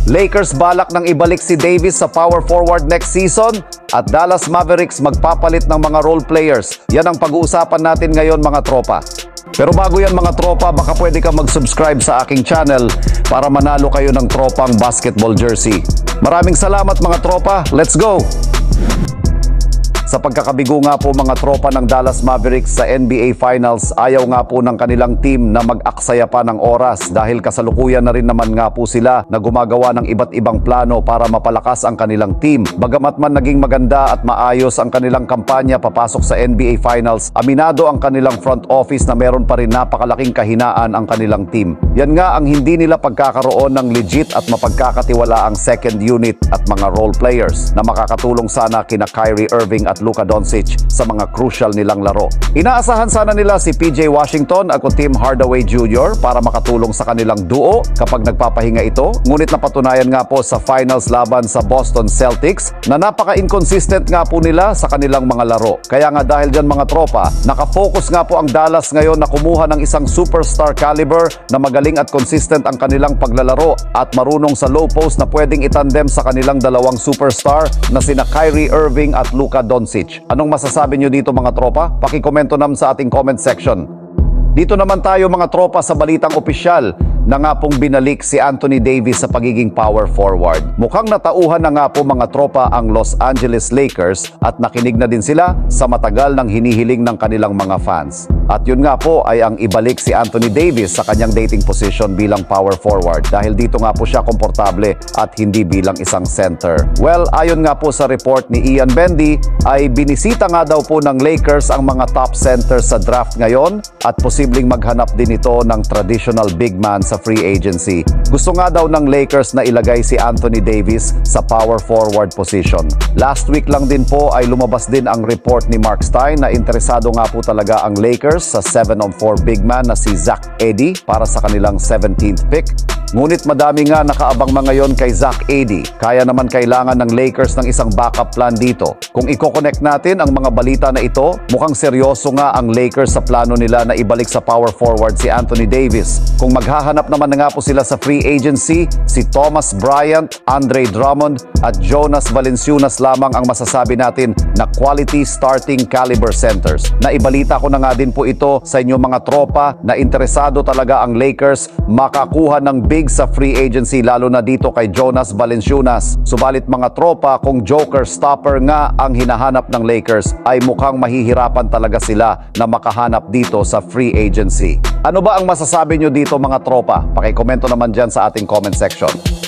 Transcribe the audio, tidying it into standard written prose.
Lakers balak nang ibalik si Davis sa power forward next season at Dallas Mavericks magpapalit ng mga role players. Yan ang pag-uusapan natin ngayon mga tropa. Pero bago yan mga tropa, baka pwede ka mag-subscribe sa aking channel para manalo kayo ng tropang basketball jersey. Maraming salamat mga tropa, let's go! Sa pagkakabigo nga po mga tropa ng Dallas Mavericks sa NBA Finals, ayaw nga po ng kanilang team na mag-aksaya pa ng oras dahil kasalukuyan na rin naman nga po sila na gumagawa ng iba't ibang plano para mapalakas ang kanilang team. Bagamat man naging maganda at maayos ang kanilang kampanya papasok sa NBA Finals, aminado ang kanilang front office na meron pa rin napakalaking kahinaan ang kanilang team. Yan nga ang hindi nila pagkakaroon ng legit at mapagkakatiwala ang second unit at mga role players na makakatulong sana kina Kyrie Irving at Luka Doncic sa mga crucial nilang laro. Inaasahan sana nila si PJ Washington at Tim Hardaway Jr. para makatulong sa kanilang duo kapag nagpapahinga ito. Ngunit napatunayan nga po sa finals laban sa Boston Celtics na napaka-inconsistent nga po nila sa kanilang mga laro. Kaya nga dahil dyan mga tropa, nakafocus nga po ang Dallas ngayon na kumuha ng isang superstar caliber na magaling at consistent ang kanilang paglalaro at marunong sa low post na pwedeng itandem sa kanilang dalawang superstar na sina Kyrie Irving at Luka Doncic. Anong masasabi nyo dito mga tropa? Pakikomento naman sa ating comment section. Dito naman tayo mga tropa sa balitang opisyal na nga pong binalik si Anthony Davis sa pagiging power forward. Mukhang natauhan na nga po mga tropa ang Los Angeles Lakers at nakinig na din sila sa matagal ng hinihiling ng kanilang mga fans. At yun nga po ay ang ibalik si Anthony Davis sa kanyang dating position bilang power forward dahil dito nga po siya komportable at hindi bilang isang center. Well, ayon nga po sa report ni Ian Bendy ay binisita nga daw po ng Lakers ang mga top centers sa draft ngayon at posibleng maghanap din ito ng traditional big man sa free agency. Gusto nga daw ng Lakers na ilagay si Anthony Davis sa power forward position. Last week lang din po ay lumabas din ang report ni Mark Stein na interesado nga po talaga ang Lakers sa 7-on-4 big man na si Zach Edey para sa kanilang 17th pick. Ngunit madami nga nakaabang mga ngayon kay Zach Edey. Kaya naman kailangan ng Lakers ng isang backup plan dito. Kung i-connect natin ang mga balita na ito, mukhang seryoso nga ang Lakers sa plano nila na ibalik sa power forward si Anthony Davis. Kung maghahanap naman na nga po sila sa free agency, si Thomas Bryant, Andre Drummond at Jonas Valanciunas lamang ang masasabi natin na quality starting caliber centers. Naibalita ko na nga din po ito sa inyo mga tropa na interesado talaga ang Lakers makakuha ng big sa free agency lalo na dito kay Jonas Valanciunas. Subalit mga tropa, kung joker stopper nga ang hinahanap ng Lakers ay mukhang mahihirapan talaga sila na makahanap dito sa free agency. Ano ba ang masasabi nyo dito mga tropa? Pakikomento naman dyan sa ating comment section.